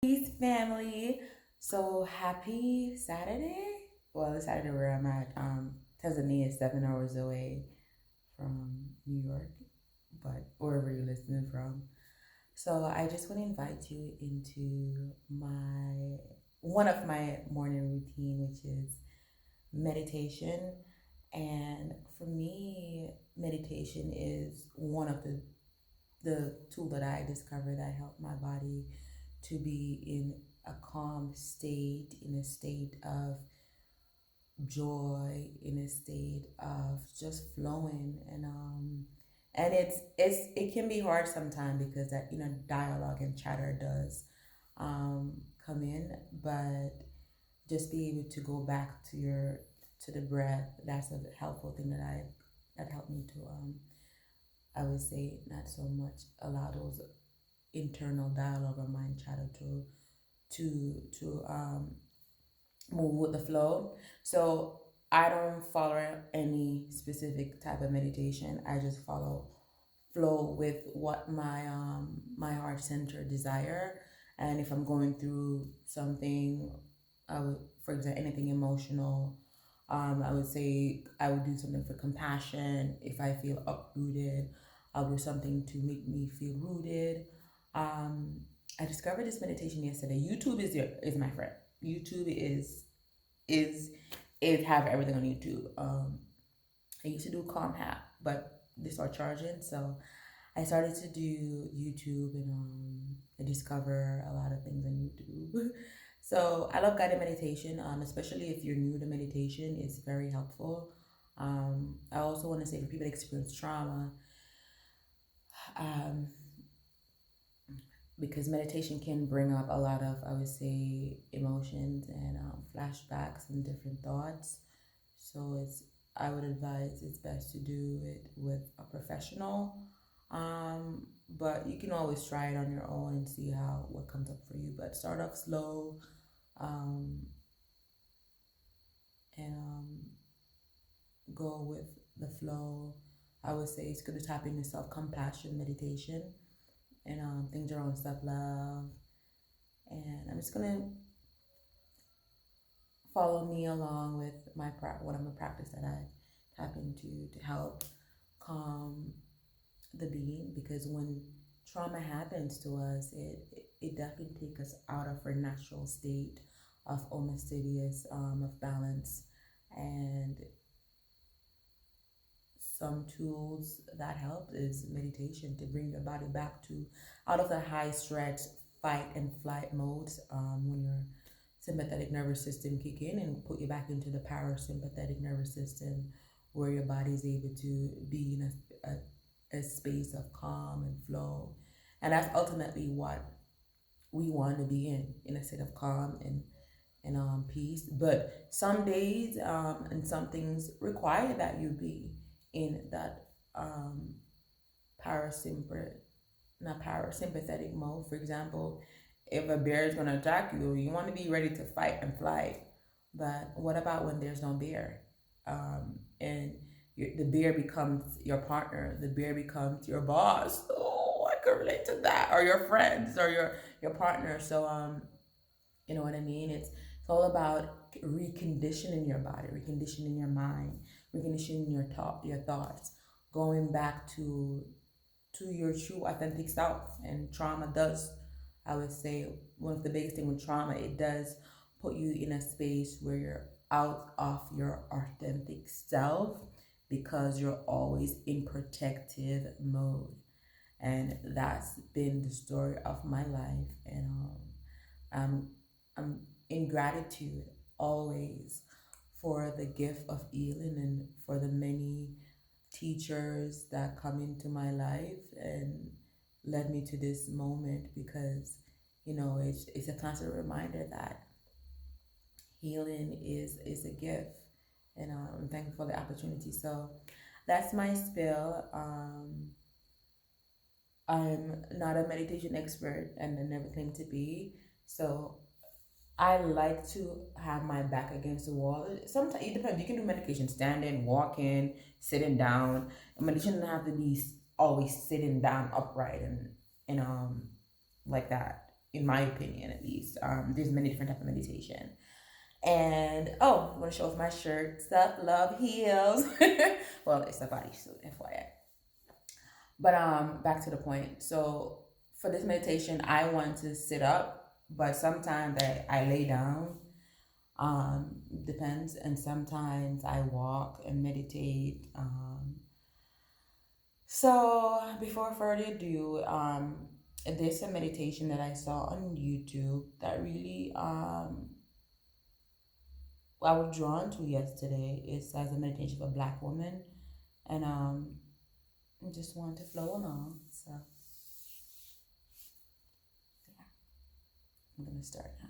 Peace, family. So happy Saturday. Well, it's Saturday where I'm at. Tanzania is 7 hours away from New York, but wherever you're listening from. So I just want to invite you into my one of my morning routine, which is meditation. And for me, meditation is one of the tool that I discovered that helped my body to be in a calm state, in a state of joy, in a state of just flowing. And it can be hard sometimes because that dialogue and chatter does come in, but just be able to go back to the breath. That's a helpful thing that helped me to I would say not so much allow those internal dialogue or mind chatter to move with the flow. So I don't follow any specific type of meditation. I just follow flow with what my heart center desire. And if I'm going through something, I would, for example, anything emotional, I would say I would do something for compassion. If I feel uprooted, I'll do something to make me feel rooted. Um, I discovered this meditation yesterday. YouTube is my friend. YouTube is is have everything on YouTube. I used to do Calm App, but they start charging, so I started to do YouTube, and I discover a lot of things on YouTube. So I love guided meditation, especially if you're new to meditation. It's very helpful. I also want to say for people that experience trauma, um, because meditation can bring up a lot of, I would say, emotions and flashbacks and different thoughts. So I would advise it's best to do it with a professional. But you can always try it on your own and see what comes up for you. But start off slow, um, and go with the flow. I would say it's good to tap into self compassion meditation and things around self love. And I'm just gonna follow me along with what I'm a practice that I tap into to help calm the being, because when trauma happens to us, it definitely takes us out of our natural state of homeostasis, of balance, and some tools that help is meditation to bring your body back to out of the high stress fight and flight modes, when your sympathetic nervous system kick in and put you back into the parasympathetic nervous system, where your body is able to be in a space of calm and flow. And that's ultimately what we want to be in a state of calm and peace. But some days and some things require that you be in that parasympathetic, not parasympathetic mode. For example, if a bear is going to attack you, you want to be ready to fight and flight. But what about when there's no bear? And the bear becomes your partner, the bear becomes your boss. Oh, I could relate to that. Or your friends or your partner. So you know what I mean? It's all about reconditioning your body, reconditioning your mind, reconditioning your thoughts, going back to your true authentic self. And trauma does, I would say, one of the biggest thing with trauma, it does put you in a space where you're out of your authentic self, because you're always in protective mode. And that's been the story of my life. And I'm I'm in gratitude always for the gift of healing and for the many teachers that come into my life and led me to this moment, because it's a constant reminder that healing is a gift, and I'm thankful for the opportunity. So that's my spill. I'm not a meditation expert and I never claim to be. So I like to have my back against the wall. Sometimes it depends. You can do meditation standing, walking, sitting down. Meditation doesn't have to be always sitting down upright and like that. in my opinion at least. There's many different types of meditation. And oh, I'm gonna show off my shirt. Stuff, love, heals. Well, it's a bodysuit, FYI. But back to the point. So for this meditation, I want to sit up, but sometimes I lay down. Depends, and sometimes I walk and meditate. So before further ado, there's a meditation that I saw on YouTube that really I was drawn to yesterday. It's as a meditation for Black women, and I just want to flow along. So yeah, I'm gonna start now.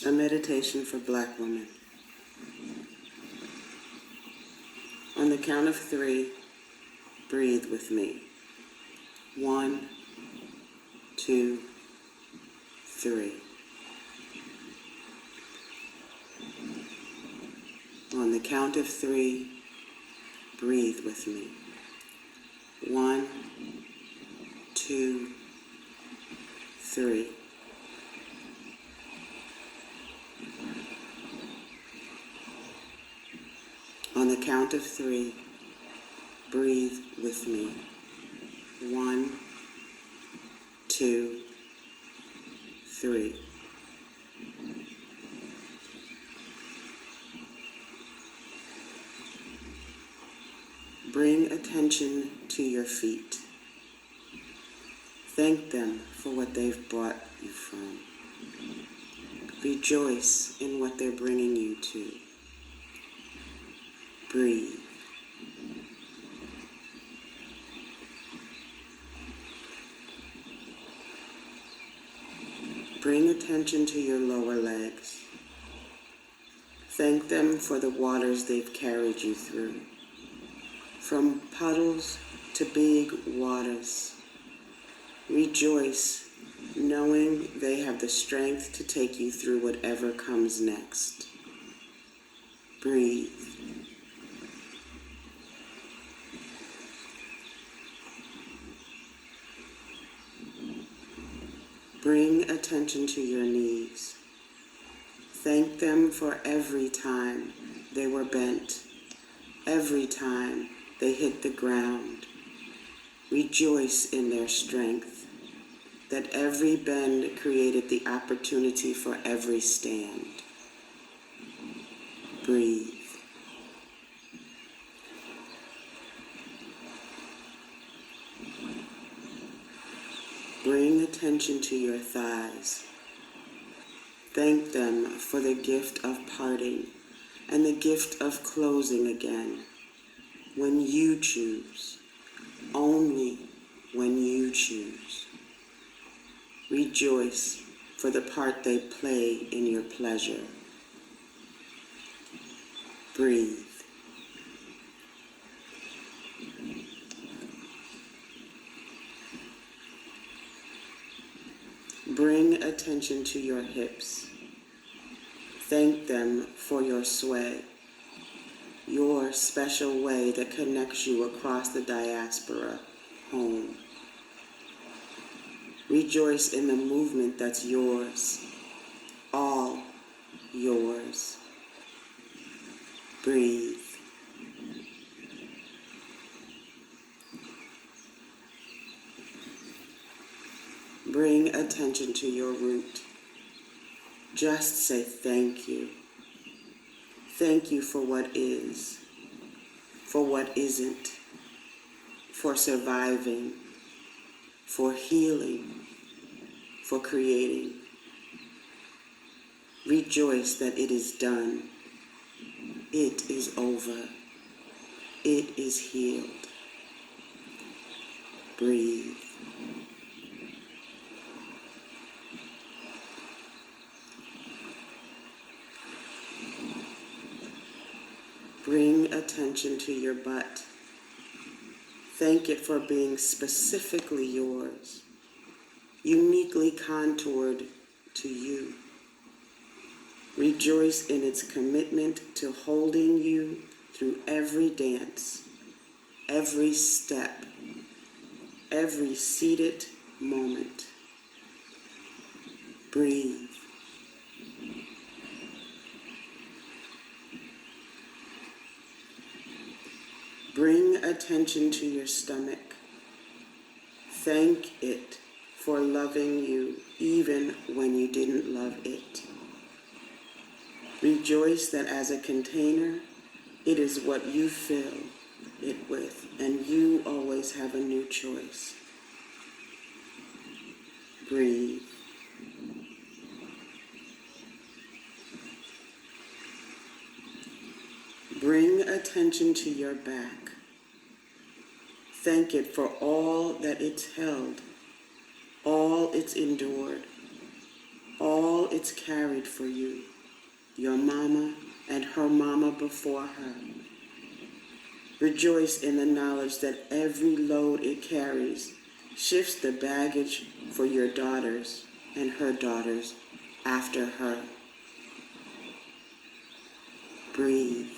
A meditation for Black women. On the count of 3, breathe with me. 1, 2, 3. On the count of 3, breathe with me. 1, 2, 3. On the count of 3, breathe with me. 1, 2, 3. Bring attention to your feet. Thank them for what they've brought you from. Rejoice in what they're bringing you to. Breathe. Bring attention to your lower legs. Thank them for the waters they've carried you through. From puddles to big waters. Rejoice knowing they have the strength to take you through whatever comes next. Breathe. Bring attention to your knees. Thank them for every time they were bent, every time they hit the ground. Rejoice in their strength, that every bend created the opportunity for every stand. Breathe. Bring attention to your thighs. Thank them for the gift of parting and the gift of closing again. When you choose, only when you choose. Rejoice for the part they play in your pleasure. Breathe. Bring attention to your hips. Thank them for your sway, your special way that connects you across the diaspora home. Rejoice in the movement that's yours, all yours. Breathe. Bring attention to your root. Just say thank you. Thank you for what is, for what isn't, for surviving, for healing, for creating. Rejoice that it is done. It is over. It is healed. Breathe. Bring attention to your butt. Thank it for being specifically yours, uniquely contoured to you. Rejoice in its commitment to holding you through every dance, every step, every seated moment. Breathe. Bring attention to your stomach. Thank it for loving you even when you didn't love it. Rejoice that as a container, it is what you fill it with, and you always have a new choice. Breathe. Bring attention to your back. Thank it for all that it's held, all it's endured, all it's carried for you, your mama and her mama before her. Rejoice in the knowledge that every load it carries shifts the baggage for your daughters and her daughters after her. Breathe.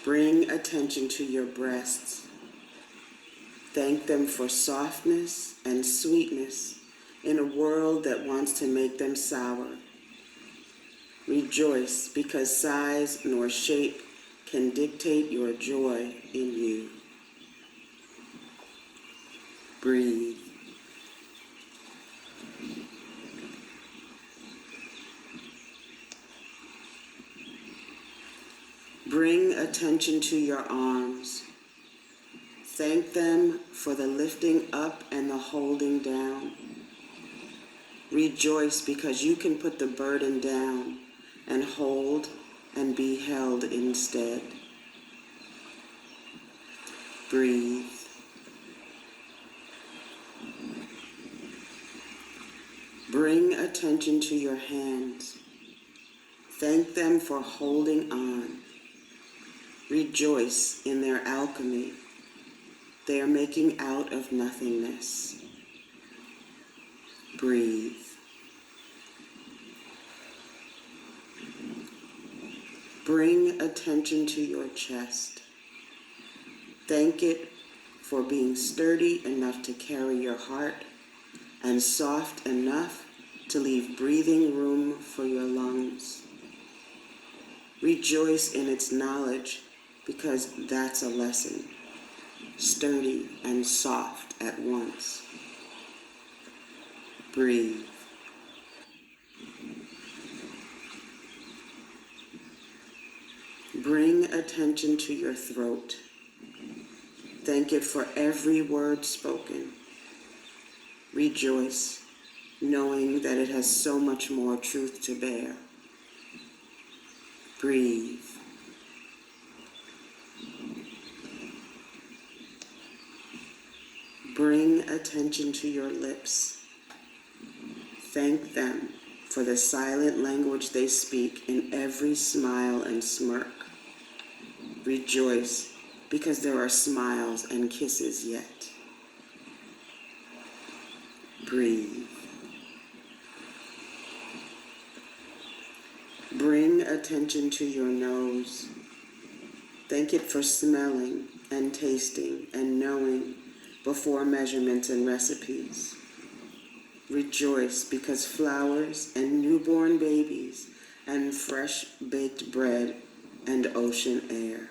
Bring attention to your breasts. Thank them for softness and sweetness in a world that wants to make them sour. Rejoice because size nor shape can dictate your joy in you. Breathe. Bring attention to your arms. Thank them for the lifting up and the holding down. Rejoice because you can put the burden down and hold and be held instead. Breathe. Bring attention to your hands. Thank them for holding on. Rejoice in their alchemy. They are making out of nothingness. Breathe. Bring attention to your chest. Thank it for being sturdy enough to carry your heart and soft enough to leave breathing room for your lungs. Rejoice in its knowledge because that's a lesson, sturdy and soft at once. Breathe. Bring attention to your throat. Thank it for every word spoken. Rejoice, knowing that it has so much more truth to bear. Breathe. Bring attention to your lips. Thank them for the silent language they speak in every smile and smirk. Rejoice because there are smiles and kisses yet. Breathe. Bring attention to your nose. Thank it for smelling and tasting and knowing before measurements and recipes. Rejoice because flowers and newborn babies and fresh baked bread and ocean air.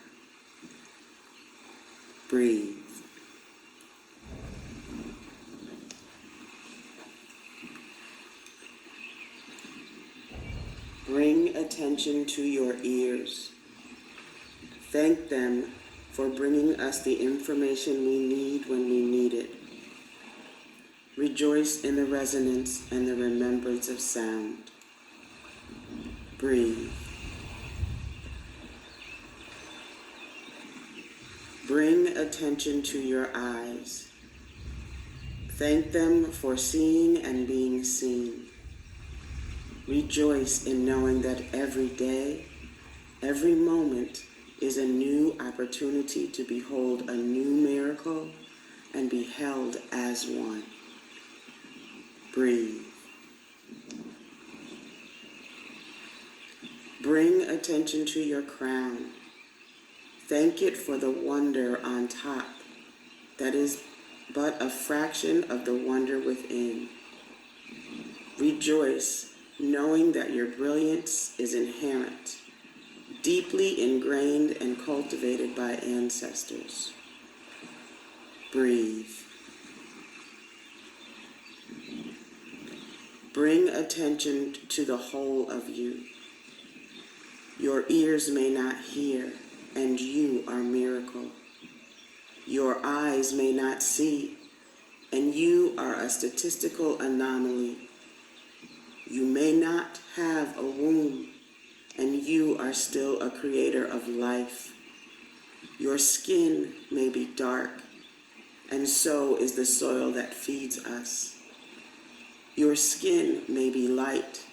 Breathe. Bring attention to your ears. Thank them for bringing us the information we need when we need it. Rejoice in the resonance and the remembrance of sound. Breathe. Bring attention to your eyes. Thank them for seeing and being seen. Rejoice in knowing that every day, every moment is a new opportunity to behold a new miracle and be held as one. Breathe. Bring attention to your crown. Thank it for the wonder on top that is but a fraction of the wonder within. Rejoice, knowing that your brilliance is inherent, deeply ingrained and cultivated by ancestors. Breathe. Bring attention to the whole of you. Your ears may not hear, and you are a miracle. Your eyes may not see, and you are a statistical anomaly. You may not have a womb, and you are still a creator of life. Your skin may be dark, and so is the soil that feeds us. Your skin may be light,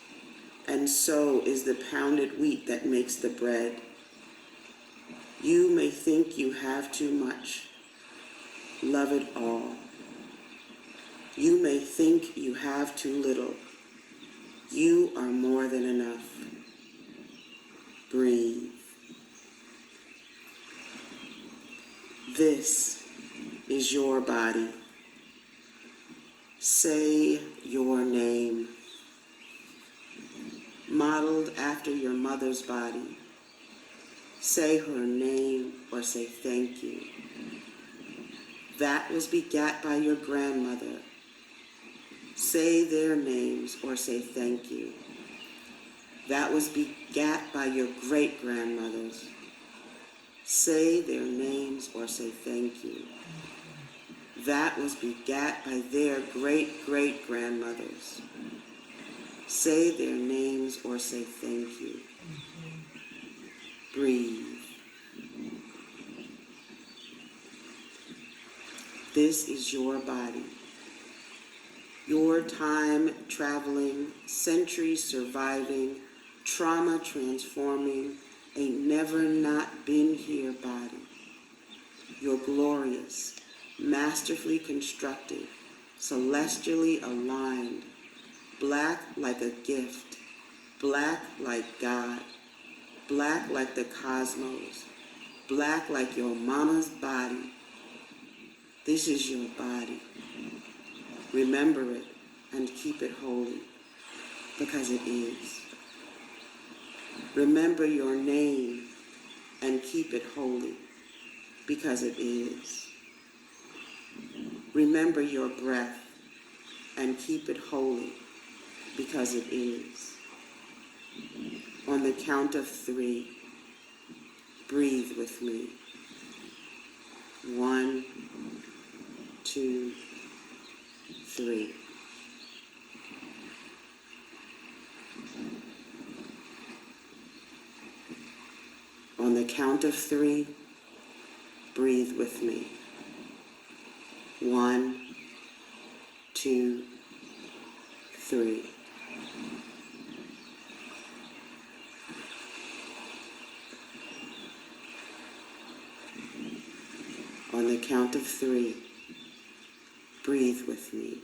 and so is the pounded wheat that makes the bread. You may think you have too much. Love it all. You may think you have too little. You are more than enough. Breathe. This is your body. Say your name. Modeled after your mother's body. Say her name or say thank you. That was begat by your grandmother. Say their names or say thank you. That was begat by your great-grandmothers. Say their names or say thank you. That was begat by their great-great-grandmothers. Say their names or say thank you. Breathe. This is your body. Your time traveling, centuries surviving, trauma transforming, a never not been here body. Your glorious, masterfully constructed, celestially aligned, black like a gift, black like God, black like the cosmos, black like your mama's body. This is your body. Remember it and keep it holy, because it is. Remember your name and keep it holy, because it is. Remember your breath and keep it holy, because it is. On the count of 3, breathe with me. 1, 2, 3. On the count of 3, breathe with me. 1, 2, 3. On the count of 3, breathe with me.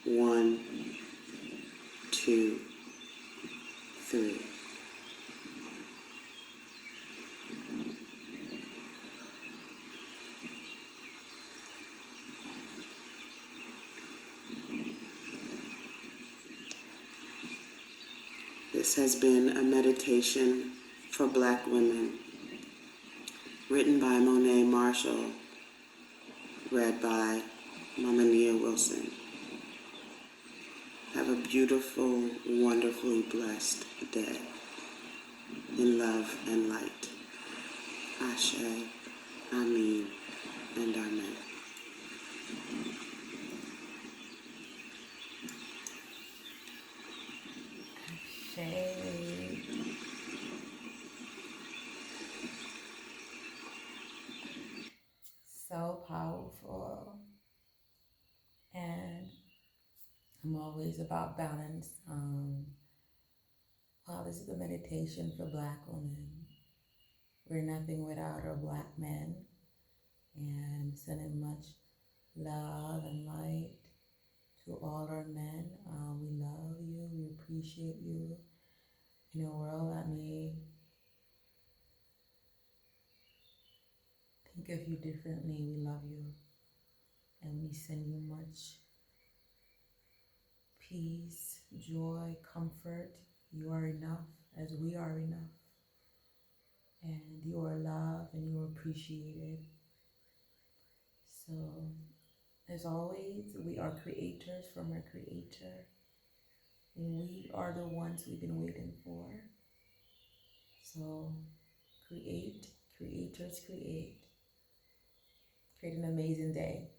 1, 2, 3. This has been a meditation for Black women, written by Monet Marshall, read by Mama Nia Wilson. Have a beautiful, wonderfully blessed day in love and light. Ashe, Amen, and Amen. Shade. powerful. And I'm always about balance. This is a meditation for Black women. We're nothing without our Black men. And sending much love and light to all our men. We love you. We appreciate you. In a world that may think of you differently, we love you. And we send you much peace, joy, comfort. You are enough as we are enough. And you are loved and you are appreciated. So, as always, we are creators from our Creator. And we are the ones we've been waiting for. So, create, creators create. Create an amazing day.